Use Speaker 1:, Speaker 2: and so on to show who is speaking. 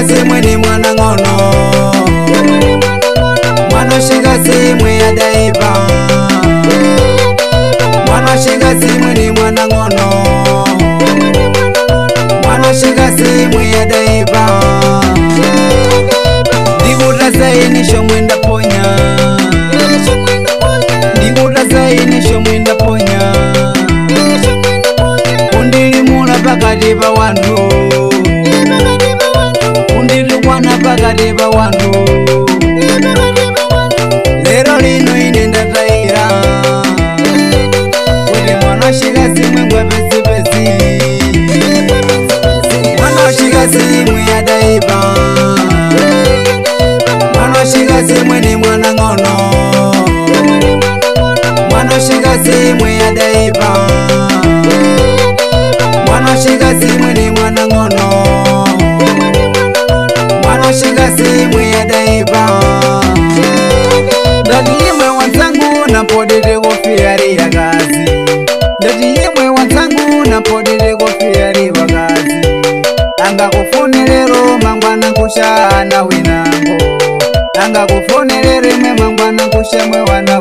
Speaker 1: shikazi mwene mwana ngono, mwana shikazi mwe ya daiba, mwana shikazi mwene mwana ngono, mwana shikazi mwe ya daiba. Ndiguta zaini shomwenda ponya, ndiguta zaini shomwenda ponya, undilimula pakati pa wanthu, undilikwana pakati pa wanthu. Lero lino ine ndatayira kuti mwana shikazi mwe pesipesi, mwana shikazi mwe ya daiba, mwana shikazi mwene mwana ngono, mwana shikazi mwe ya daiba, mwana shikazi mwene mwana ngono, mwana shikazi mwe ya daiba. Ndati imwe wanzangu napodete kofiyari ya kazi, ndati imwe wanzangu napodete kofiyari wa kazi. Anga kufune lero mangwana kusha na winango, anga kufune lero mwe mangwana kusha mwe wana